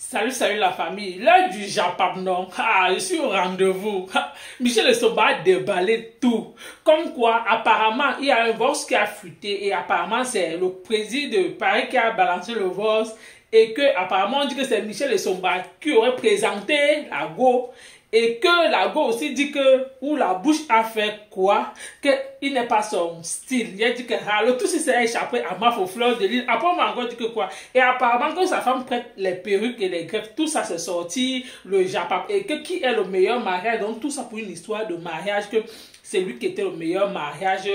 Salut la famille. L'heure du Japon, non. Je suis au rendez-vous. Michel Somba a déballé tout. Comme quoi, apparemment, il y a un vox qui a fuité et apparemment, c'est le président de Paris qui a balancé le vox et que, apparemment, on dit que c'est Michel Somba qui aurait présenté la go. Et que la go aussi dit que, ou la bouche a fait quoi, qu'il n'est pas son style. Il a dit que le tout s'est échappé à Maf aux fleurs de l'île. Après, on m'a encore dit que quoi. Et apparemment, que sa femme prête les perruques et les greffes, tout ça s'est sorti, le Japon. Et que qui est le meilleur mariage, donc tout ça pour une histoire de mariage, que c'est lui qui était le meilleur mariage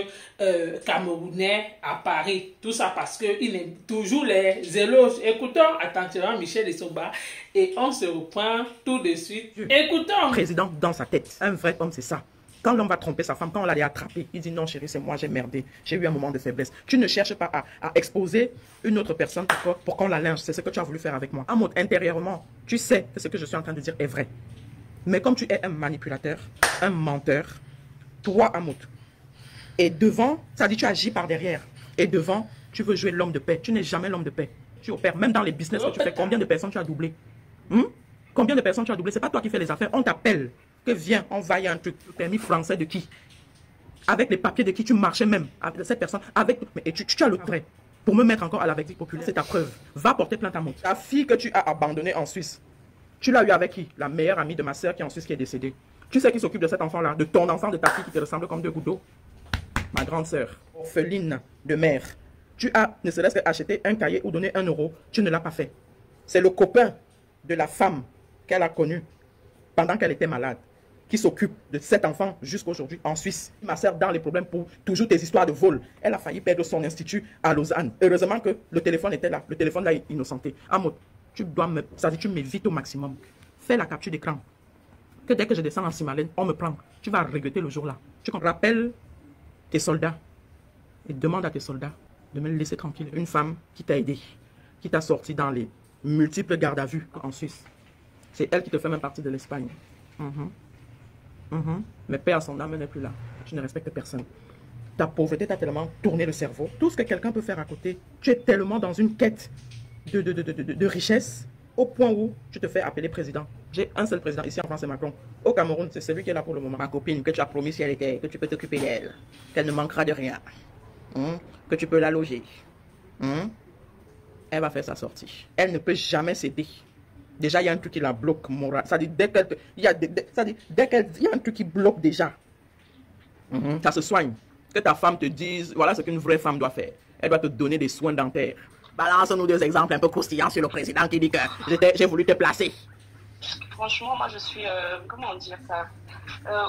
camerounais à Paris. Tout ça parce qu'il aime toujours les éloges. Écoutons attentivement Michel Somba et on se reprend tout de suite. Écoutons. Président dans sa tête. Un vrai homme, c'est ça. Quand l'homme va tromper sa femme, quand on l'a attrapé, il dit non chérie, c'est moi, j'ai merdé. J'ai eu un moment de faiblesse. Tu ne cherches pas à exposer une autre personne pour qu'on la lynche. C'est ce que tu as voulu faire avec moi. Amour, intérieurement, tu sais que ce que je suis en train de dire est vrai. Mais comme tu es un manipulateur, un menteur, toi, Amout, et devant, ça dit tu agis par derrière. Et devant, tu veux jouer l'homme de paix. Tu n'es jamais l'homme de paix. Tu opères, même dans les business que tu fais, combien de personnes tu as doublé? Combien de personnes tu as doublé? C'est pas toi qui fais les affaires. On t'appelle. Que viens, on va y a un truc. Le permis français de qui? Avec les papiers de qui tu marchais même. Avec cette personne. Et tu as le trait. Pour me mettre encore à la verdict populaire, c'est ta preuve. Va porter plainte à moi. La fille que tu as abandonnée en Suisse, tu l'as eu avec qui? La meilleure amie de ma soeur qui est en Suisse qui est décédée. Tu sais qui s'occupe de cet enfant-là? De ton enfant, de ta fille qui te ressemble comme deux gouttes d'eau? Ma grande sœur, orpheline de mère. Tu as, ne serait-ce qu'acheter un cahier ou donner 1 euro, tu ne l'as pas fait. C'est le copain de la femme qu'elle a connue pendant qu'elle était malade, qui s'occupe de cet enfant jusqu'aujourd'hui en Suisse. Ma sœur dans les problèmes pour toujours tes histoires de vol. Elle a failli perdre son institut à Lausanne. Heureusement que le téléphone était là. Le téléphone l'a innocenté. Amot, tu dois ça dit, tu m'évites au maximum. Fais la capture d'écran. Que dès que je descends en Simalène, on me prend. Tu vas regretter le jour-là. Tu rappelles tes soldats et demande à tes soldats de me laisser tranquille. Une femme qui t'a aidé, qui t'a sorti dans les multiples gardes à vue en Suisse. C'est elle qui te fait même partie de l'Espagne. Mais père, son âme n'est plus là. Tu ne respectes personne. Ta pauvreté t'a tellement tourné le cerveau. Tout ce que quelqu'un peut faire à côté, tu es tellement dans une quête de richesse au point où tu te fais appeler président. J'ai un seul président ici en France, c'est Macron. Au Cameroun, c'est celui qui est là pour le moment. Ma copine que tu as promis si elle était, que tu peux t'occuper d'elle, qu'elle ne manquera de rien, que tu peux la loger. Elle va faire sa sortie. Elle ne peut jamais céder. Déjà, il y a un truc qui la bloque moral. Ça dit, dès qu'il y a un truc qui bloque déjà, ça se soigne. Que ta femme te dise, voilà ce qu'une vraie femme doit faire. Elle doit te donner des soins dentaires. Balance-nous 2 exemples un peu croustillants sur le président qui dit que j'ai voulu te placer. Franchement, moi je suis, comment dire ça,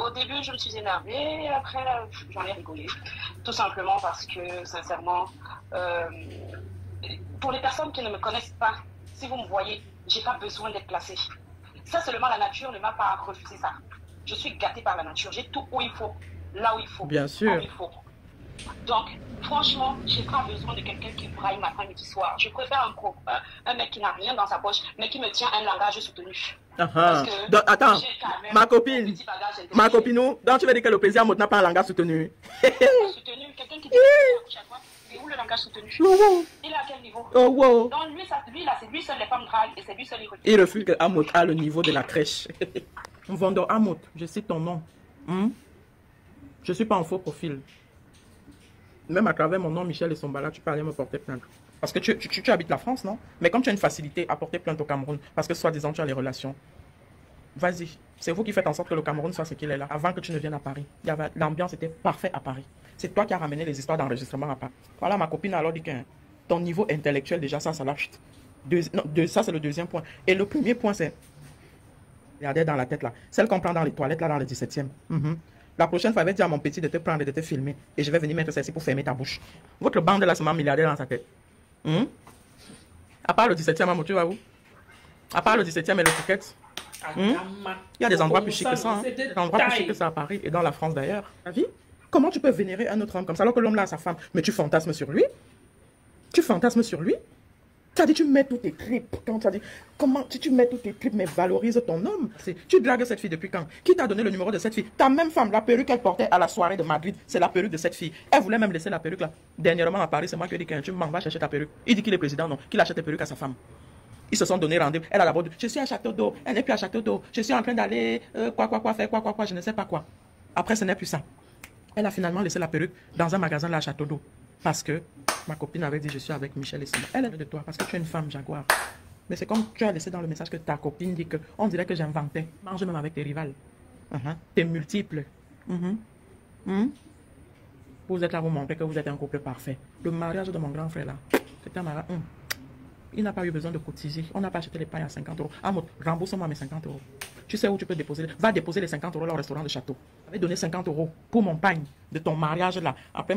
au début je me suis énervée, après j'en ai rigolé. Tout simplement parce que, sincèrement, pour les personnes qui ne me connaissent pas, si vous me voyez, j'ai pas besoin d'être placée. Ça seulement la nature ne m'a pas refusé ça. Je suis gâtée par la nature, j'ai tout où il faut, là où il faut. Bien sûr. Où il faut. Donc, franchement, j'ai pas besoin de quelqu'un qui braille matin, midi, soir. Je préfère un mec qui n'a rien dans sa poche, mais qui me tient un langage soutenu. Donc, attends, ma copine, donc tu veux dire que le président n'a pas un langage soutenu? Soutenu, quelqu'un qui dit à quoi? Et où le langage soutenu? Il est à quel niveau? Donc, c'est lui seul les femmes draguent et c'est lui seul il refuse. Il refuse que Amot a le niveau de la crèche. Vendor Amot, je sais ton nom. Je suis pas en faux profil. Même à travers mon nom, Michel Sombala, tu peux aller me porter plainte. Parce que tu habites la France, non? Mais comme tu as une facilité à porter plainte au Cameroun, parce que soi-disant tu as les relations, vas-y. C'est vous qui faites en sorte que le Cameroun soit ce qu'il est là. Avant que tu ne viennes à Paris, l'ambiance était parfaite à Paris. C'est toi qui as ramené les histoires d'enregistrement à Paris. Voilà, ma copine alors dit que ton niveau intellectuel, déjà, ça lâche. Ça, c'est le deuxième point. Et le premier point, c'est... Regardez dans la tête, là. Celle qu'on prend dans les toilettes, là, dans le 17e. La prochaine fois, je vais dire à mon petit de te prendre et de te filmer. Et je vais venir mettre celle-ci pour fermer ta bouche. Votre bande là, c'est ma milliardaire dans sa tête. À part le 17e, maman, tu vas où? À part le 17e et le Phuket. Il y a des endroits plus chics que ça. Des endroits plus chics que ça à Paris et dans la France d'ailleurs. Ta vie? Comment tu peux vénérer un autre homme comme ça alors que l'homme là a sa femme? Mais tu fantasmes sur lui? Tu fantasmes sur lui? Ça dit, tu mets tous tes tripes. Quand ça dit, comment tu mets tous tes tripes, mais valorise ton homme. Tu dragues cette fille depuis quand? Qui t'a donné le numéro de cette fille? Ta même femme, la perruque qu'elle portait à la soirée de Madrid, c'est la perruque de cette fille. Elle voulait même laisser la perruque là. Dernièrement à Paris, c'est moi qui ai dit que tu m'en vas chercher ta perruque. Il dit qu'il est président, non? Qu'il achète tes perruques à sa femme. Ils se sont donné rendez-vous. Elle a d'abord dit, je suis à Château d'Eau. Elle n'est plus à Château d'Eau. Je suis en train d'aller, faire quoi, je ne sais pas quoi. Après, ce n'est plus ça. Elle a finalement laissé la perruque dans un magasin là à Château d'Eau. Parce que ma copine avait dit, je suis avec Michel et Simon. Elle est de toi parce que tu es une femme jaguar. Mais c'est comme tu as laissé dans le message que ta copine dit que on dirait que j'inventais. Mange même avec tes rivales. T'es multiple. Vous êtes là, vous montrez que vous êtes un couple parfait. Le mariage de mon grand frère là, c'était un mariage. Il n'a pas eu besoin de cotiser. On n'a pas acheté les pailles à 50 euros. Ah, rembourse-moi mes 50 euros. Tu sais où tu peux déposer. Va déposer les 50 euros là au restaurant de Château. J'avais donné 50 euros pour mon pagne de ton mariage là. Après,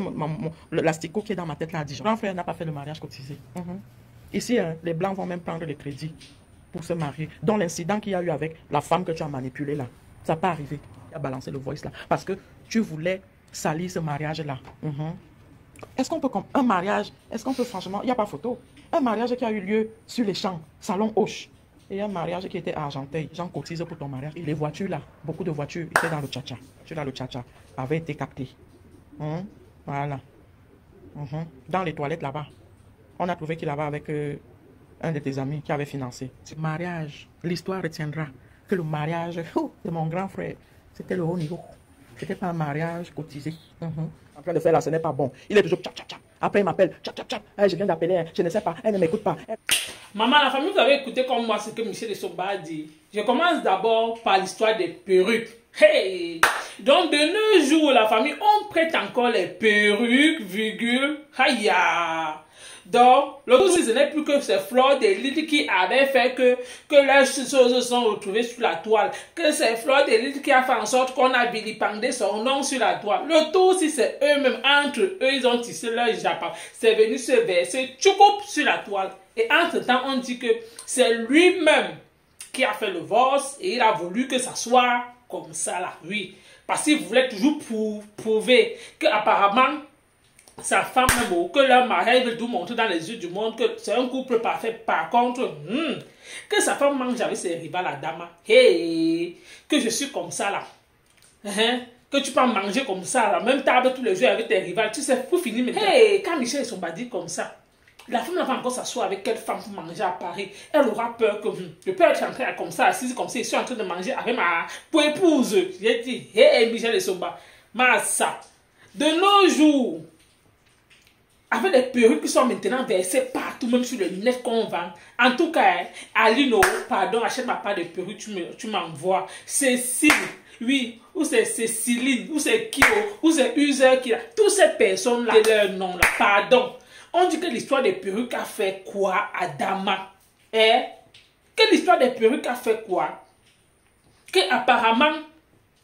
l'asticot qui est dans ma tête là a dit, grand frère n'a pas fait le mariage cotisé. Ici, les blancs vont même prendre les crédits pour se marier. Dans l'incident qu'il y a eu avec la femme que tu as manipulée là, ça n'a pas arrivé. Tu as balancé le voice là. Parce que tu voulais salir ce mariage là. Est-ce qu'on peut, comme un mariage, est-ce qu'on peut franchement, il n'y a pas photo. Un mariage qui a eu lieu sur les champs, salon Hoche. Et un mariage qui était à Argenteuil. J'en cotise pour ton mariage. Et les voitures là, beaucoup de voitures étaient dans le tcha-tcha. Tu là, le tcha-tcha avait été capté. Voilà. Dans les toilettes là-bas. On a trouvé qu'il avait avec un de tes amis qui avait financé. Ce mariage, l'histoire retiendra que le mariage de mon grand frère, c'était le haut niveau. C'était pas un mariage cotisé. En train de faire là, ce n'est pas bon. Il est toujours tcha tcha tcha. Après, il m'appelle tcha tcha tcha. Je viens d'appeler, je ne sais pas, elle ne m'écoute pas. Maman, la famille, vous avez écouté comme moi ce que Michel Esomba a dit. Je commence d'abord par l'histoire des perruques. Hey! Donc, de nos jours, la famille, on prête encore les perruques, virgule, aïe! Donc, le tout, ce n'est plus que ces fleurs d'élite qui avaient fait que leurs choses se sont retrouvées sur la toile. Que ces fleurs d'élite qui a fait en sorte qu'on a vilipendé son nom sur la toile. Le tout, si c'est eux-mêmes, entre eux, ils ont tissé leur japa. C'est venu se verser tchouκoup sur la toile. Et entre-temps, on dit que c'est lui-même qui a fait le divorce et il a voulu que ça soit comme ça là, oui. Parce qu'il voulait toujours prouver qu'apparemment, sa femme, que leur mariage veut tout montrer dans les yeux du monde, que c'est un couple parfait. Par contre, que sa femme mange avec ses rivales à Dama. Hey, que je suis comme ça là. Que tu peux manger comme ça là. Même table tous les jours avec tes rivales. Tu sais, pour finir maintenant. Hey, quand Michel et son badi comme ça, la femme va encore s'asseoir avec quelle femme pour manger à Paris. Elle aura peur que je peux être en train comme ça, assise comme ça, je suis en train de manger avec ma épouse. J'ai dit, hey, Michel et Somba, massa. De nos jours, avec les perruques qui sont maintenant versées partout, même sur le net qu'on vend. En tout cas, Alino, pardon, achète ma part de perruque, tu m'envoies. Cécile, oui, ou c'est Céciline, ou c'est Kio, ou c'est User qui a. Toutes ces personnes-là, c'est leur nom là, pardon. On dit que l'histoire des perruques a fait quoi à Dama? Que l'histoire des perruques a fait quoi? Que apparemment,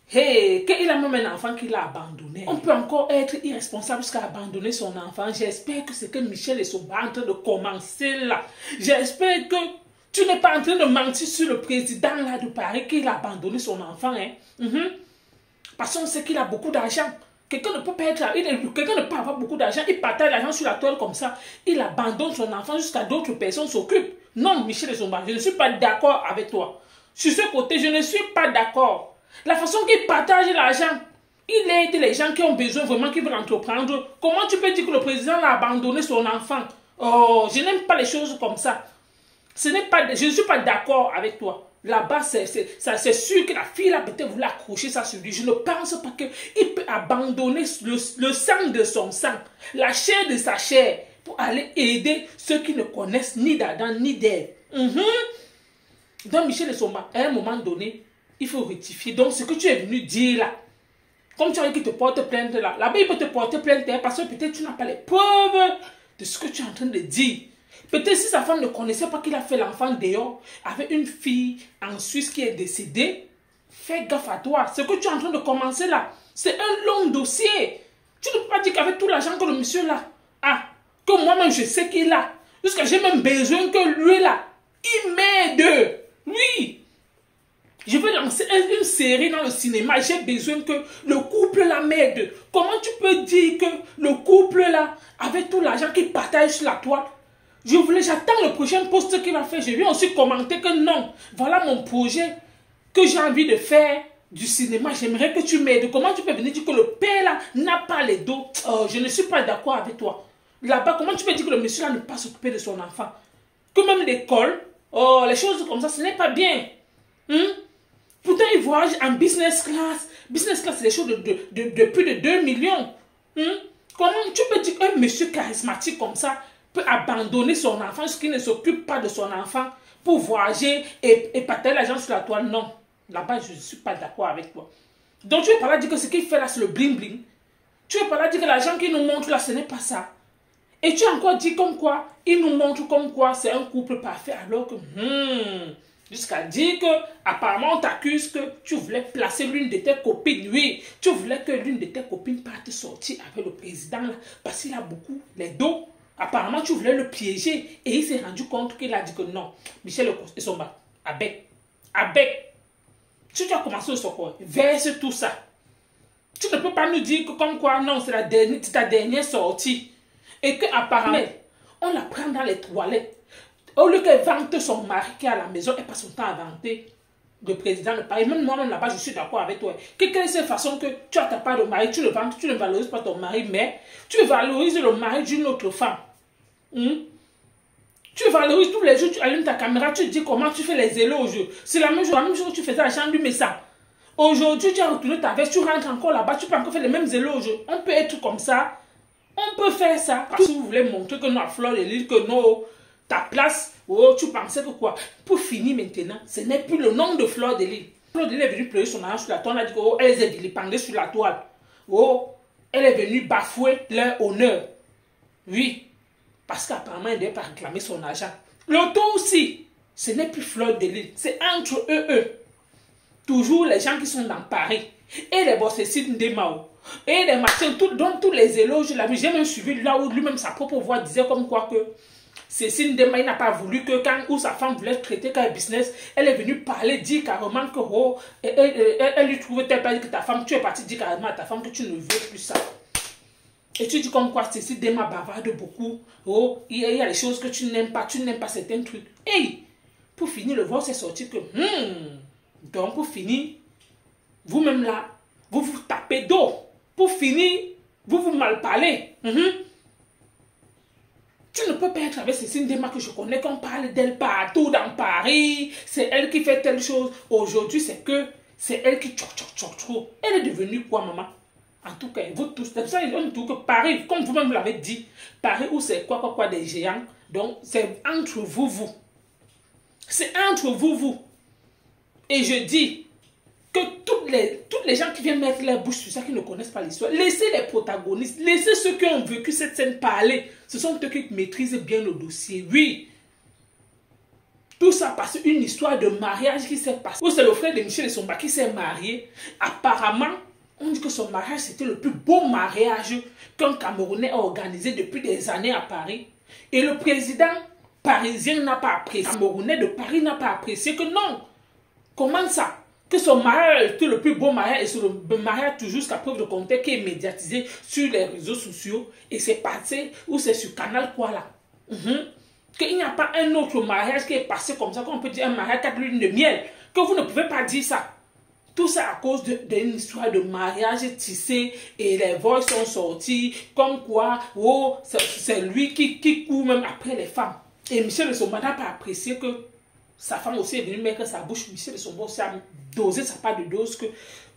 qu'il a même un enfant qu'il a abandonné. On peut encore être irresponsable jusqu'à abandonner son enfant. J'espère que c'est que Michel et son en train de commencer là. J'espère que tu n'es pas en train de mentir sur le président là de Paris qu'il a abandonné son enfant. Parce qu'on sait qu'il a beaucoup d'argent. Quelqu'un ne peut pas être là. Quelqu'un ne peut pas avoir beaucoup d'argent. Il partage l'argent sur la toile comme ça. Il abandonne son enfant jusqu'à d'autres personnes s'occupent. Non, Michel et Somba, je ne suis pas d'accord avec toi. Sur ce côté, je ne suis pas d'accord. La façon qu'il partage l'argent, il aide les gens qui ont besoin vraiment, qui veulent entreprendre. Comment tu peux dire que le président a abandonné son enfant? Oh, je n'aime pas les choses comme ça. Je ne suis pas d'accord avec toi. Là-bas, c'est sûr que la fille là peut-être voulu accrocher ça sur lui. Je ne pense pas qu'il peut abandonner le sang de son sang, la chair de sa chair, pour aller aider ceux qui ne connaissent ni d'Adam ni d'Ève. Donc, Michel et Somba, à un moment donné, il faut rectifier. Donc, ce que tu es venu dire là, comme tu as dit qu'il te porte plainte là, là-bas, il peut te porter plainte parce que peut-être tu n'as pas les preuves de ce que tu es en train de dire. Peut-être si sa femme ne connaissait pas qu'il a fait l'enfant dehors avec une fille en Suisse qui est décédée, fais gaffe à toi. Ce que tu es en train de commencer là, c'est un long dossier. Tu ne peux pas dire qu'avec tout l'argent que le monsieur là a, que moi-même je sais qu'il a, jusqu'à j'ai même besoin que lui là, il m'aide. Oui. Je veux lancer une série dans le cinéma. J'ai besoin que le couple là m'aide. Comment tu peux dire que le couple là, avec tout l'argent qu'il partage sur la toile, j'attends le prochain post qu'il va faire. Je viens aussi commenter que non. Voilà mon projet que j'ai envie de faire du cinéma. J'aimerais que tu m'aides. Comment tu peux venir dire que le père là n'a pas les dos? Oh, je ne suis pas d'accord avec toi. Là-bas, comment tu peux dire que le monsieur là ne peut pas s'occuper de son enfant? Que même l'école, Oh, les choses comme ça, ce n'est pas bien. Pourtant, ils voyagent en business class. Business class, c'est des choses de plus de 2 millions. Comment tu peux dire qu'un monsieur charismatique comme ça peut abandonner son enfant, ce qui ne s'occupe pas de son enfant, pour voyager et partager l'argent sur la toile? Non. Là-bas, je ne suis pas d'accord avec toi. Donc, tu veux pas là dire que ce qu'il fait là, c'est le bling-bling. Tu veux pas là dire que l'argent qu'il nous montre là, ce n'est pas ça. Et tu as encore dit comme quoi, il nous montre comme quoi c'est un couple parfait, alors que, jusqu'à dire que, apparemment, on t'accuse que tu voulais placer l'une de tes copines. Oui, tu voulais que l'une de tes copines parte sortir avec le président là, parce qu'il a beaucoup les dos. Apparemment, tu voulais le piéger et il s'est rendu compte qu'il a dit que non. Michel Esomba, avec. Si tu as commencé au secours, verse tout ça. Tu ne peux pas nous dire que comme quoi, non, c'est ta dernière sortie. Et qu'apparemment, on la prend dans les toilettes. Au lieu qu'elle vante son mari qui est à la maison, elle passe son temps à vanter le président de Paris. Même moi-même là-bas, je suis d'accord avec toi. Quelle est cette façon que tu as ta part de mari, tu le vantes, tu ne valorises pas ton mari, mais tu valorises le mari d'une autre femme. Tu valorises tous les jours, tu allumes ta caméra, tu dis comment tu fais les éloges. C'est la même chose que tu faisais à Jean-Louis Messa. Aujourd'hui, tu as retourné ta veste, tu rentres encore là-bas, tu peux encore faire les mêmes éloges. On peut être comme ça. On peut faire ça. Parce que vous voulez montrer que non, Fleur de Lys, que non, ta place, oh, tu pensais que quoi? Pour finir maintenant, ce n'est plus le nom de Fleur de Lys. Fleur de Lys est venue pleurer son argent sur la toile, on a dit que oh, elle est vilipendée sur la toile. Oh, elle est venue bafouer leur honneur. Oui, parce qu'apparemment, elle ne devait pas réclamer son argent. Le tout aussi, ce n'est plus Fleur de Lys, c'est entre eux. Toujours les gens qui sont dans Paris. Et les bossessites de Mao. Et les machins, dont tous les éloges, j'ai même suivi là où lui-même sa propre voix disait comme quoi que Cécile Ndema, il n'a pas voulu que quand où sa femme voulait traiter comme business, elle est venue parler, dire carrément que oh, elle lui trouvait telle pas que ta femme, tu es parti dire carrément à ta femme que tu ne veux plus ça. Et tu dis comme quoi Cécile Ndema bavarde beaucoup. Oh, il y a des choses que tu n'aimes pas certains trucs. Hey, pour finir, le voix s'est sorti que donc pour finir, vous-même là, vous vous tapez d'eau. Pour finir, vous vous malparlez. Tu ne peux pas être avec Cécile Ndema que je connais, qu'on parle d'elle partout dans Paris. C'est elle qui fait telle chose. Aujourd'hui, c'est elle qui tchouk. Elle est devenue quoi, maman? En tout cas, vous tous, c'est ça, on dit que Paris, comme vous-même l'avez dit, Paris où c'est quoi des géants. Donc, c'est entre vous. C'est entre vous. Et je dis que toutes les gens qui viennent mettre leur bouche sur ça, qui ne connaissent pas l'histoire, laissez les protagonistes, laissez ceux qui ont vécu cette scène parler. Ce sont eux qui maîtrisent bien le dossier. Oui. Tout ça parce qu'une histoire de mariage qui s'est passée. Où c'est le frère de Michel Esomba qui s'est marié. Apparemment, on dit que son mariage, c'était le plus beau mariage qu'un Camerounais a organisé depuis des années à Paris. Et le président parisien n'a pas apprécié. Le Camerounais de Paris n'a pas apprécié que non. Comment ça? Que son mariage était le plus beau mariage et c'est le mariage toujours jusqu'à preuve de contraire qui est médiatisé sur les réseaux sociaux et c'est passé ou c'est sur Canal quoi là. Qu'il n'y a pas un autre mariage qui est passé comme ça, qu'on peut dire un mariage 4 lunes de miel, que vous ne pouvez pas dire ça. Tout ça à cause d'une histoire de mariage tissé et les voix sont sorties comme quoi oh, c'est lui qui court même après les femmes. Et Michel Esomba n'a pas apprécié que sa femme aussi est venue mettre sa bouche. Michel Esomba aussi a dosé sa part de dose que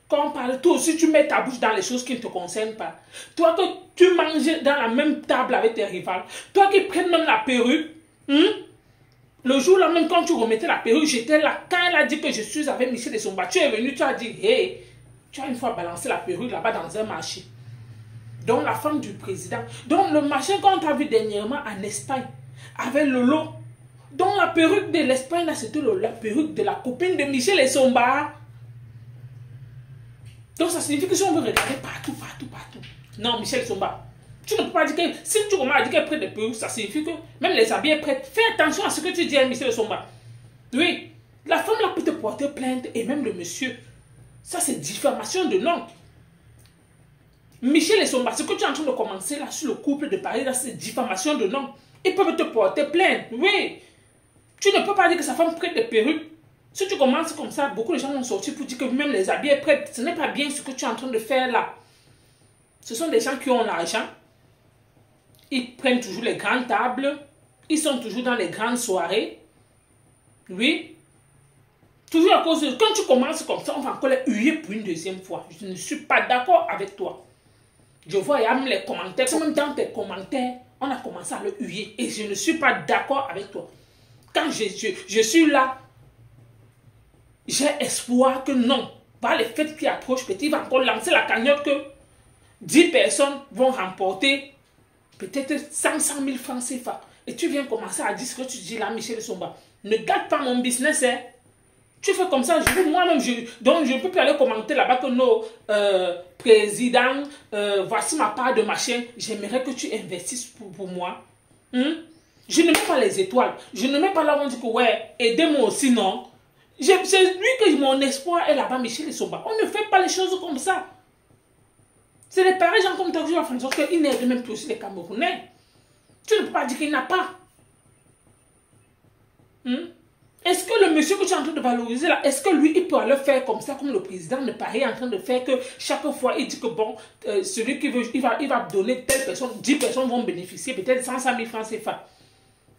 quand on parle, toi aussi tu mets ta bouche dans les choses qui ne te concernent pas. Toi que tu manges dans la même table avec tes rivales. Toi qui prends même la perruque. Le jour là même quand tu remettais la perruque, j'étais là. Quand elle a dit que je suis avec Michel Esomba, tu es venu, tu as dit, hey, tu as une fois balancé la perruque là-bas dans un marché. Donc la femme du président. Donc le marché qu'on t'a vu dernièrement en Espagne, avec Lolo. Donc la perruque de l'Espagne, c'était la perruque de la copine de Michel Esomba. Donc ça signifie que si on veut regarder partout. Non, Michel Esomba, tu ne peux pas dire que si tu commences à dire qu'elle prête des perruques, ça signifie que même les habits prêtent. Fais attention à ce que tu dis à Michel Esomba. Oui, la femme là peut te porter plainte et même le monsieur. Ça c'est diffamation de nom. Michel Esomba, ce que tu es en train de commencer là sur le couple de Paris, là c'est diffamation de nom. Ils peuvent te porter plainte, oui. Tu ne peux pas dire que sa femme prête des perruques. Si tu commences comme ça, beaucoup de gens vont sortir pour dire que même les habits prêtent. Ce n'est pas bien ce que tu es en train de faire là. Ce sont des gens qui ont l'argent. Ils prennent toujours les grandes tables. Ils sont toujours dans les grandes soirées. Oui. Toujours à cause de... Quand tu commences comme ça, on va encore les huer pour une deuxième fois. Je ne suis pas d'accord avec toi. Je vois, il y a même les commentaires. Même dans tes commentaires, on a commencé à le huer. Et je ne suis pas d'accord avec toi. Quand je suis là, j'ai espoir que non. Par les fêtes qui approchent, peut-être il va encore lancer la cagnotte que 10 personnes vont remporter peut-être 100 000 francs CFA. Et tu viens commencer à dire ce que tu dis là, Michel Somba. Ne gâte pas mon business, hein. Tu fais comme ça, moi-même, donc je ne peux plus aller commenter là-bas que nos présidents, voici ma part de machin, j'aimerais que tu investisses pour moi. Je ne mets pas les étoiles, je ne mets pas là où on dit que ouais, aidez-moi aussi, non. C'est lui que mon espoir est là-bas, Michel Somba. On ne fait pas les choses comme ça. C'est les pareils gens comme toi que je vais faire en sorte qu'ils n'aident même plus aussi les Camerounais. Tu ne peux pas dire qu'il n'a pas. Est-ce que le monsieur que tu es en train de valoriser là, est-ce que lui, il peut aller faire comme ça, comme le président de Paris est en train de faire, que chaque fois, il dit que bon, celui qui veut, il va donner telle personne, 10 personnes vont bénéficier, peut-être 100 000 francs CFA.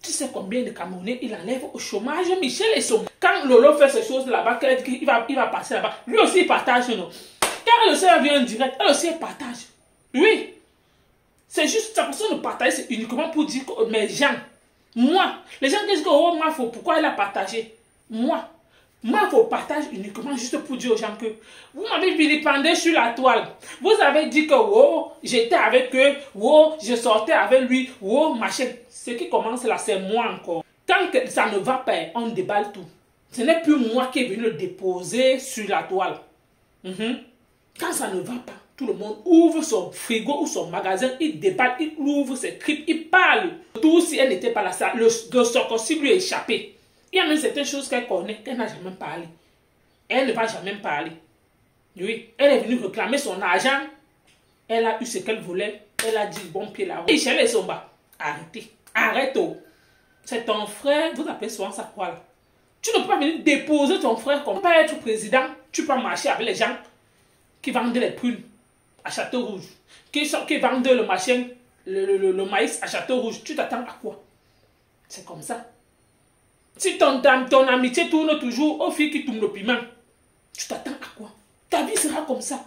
Tu sais combien de Camerounais il enlève au chômage, Michel et son. Quand Lolo fait ces choses là-bas, il va passer là-bas, lui aussi il partage, non? Car le sœur vient en direct, elle aussi elle partage. Oui. C'est juste sa façon de partager, c'est uniquement pour dire que mes gens, moi, les gens disent que oh, moi, pourquoi elle a partagé? Moi, il faut partager uniquement juste pour dire aux gens que vous m'avez vilipendé sur la toile. Vous avez dit que oh, j'étais avec eux, oh, je sortais avec lui, oh, machin. Ce qui commence là, c'est moi encore. Tant que ça ne va pas, on déballe tout. Ce n'est plus moi qui est venu le déposer sur la toile. Quand ça ne va pas, tout le monde ouvre son frigo ou son magasin, il déballe, il ouvre ses tripes, il parle. Tout si elle n'était pas là, ça, le sorcossi lui est échappé. Il y a même certaines choses qu'elle connaît, qu'elle n'a jamais parlé. Elle ne va jamais parler. Oui, elle est venue réclamer son argent. Elle a eu ce qu'elle voulait. Elle a dit bon pied là-haut. Michel et Somba, arrêtez. Arrête. C'est ton frère, vous appelez souvent ça quoi là? Tu ne peux pas venir déposer ton frère comme pas être président. Tu peux marcher avec les gens qui vendent les prunes à Château-Rouge, qui vendent le machin, le maïs à Château-Rouge. Tu t'attends à quoi? C'est comme ça. Si ton amitié tourne toujours aux filles qui tournent le piment, tu t'attends à quoi? Ta vie sera comme ça.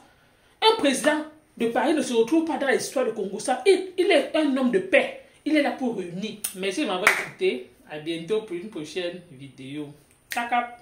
Un président de Paris ne se retrouve pas dans l'histoire de Congo. Il est un homme de paix. Il est là pour réunir. Merci de m'avoir écouté. À bientôt pour une prochaine vidéo. Tchao.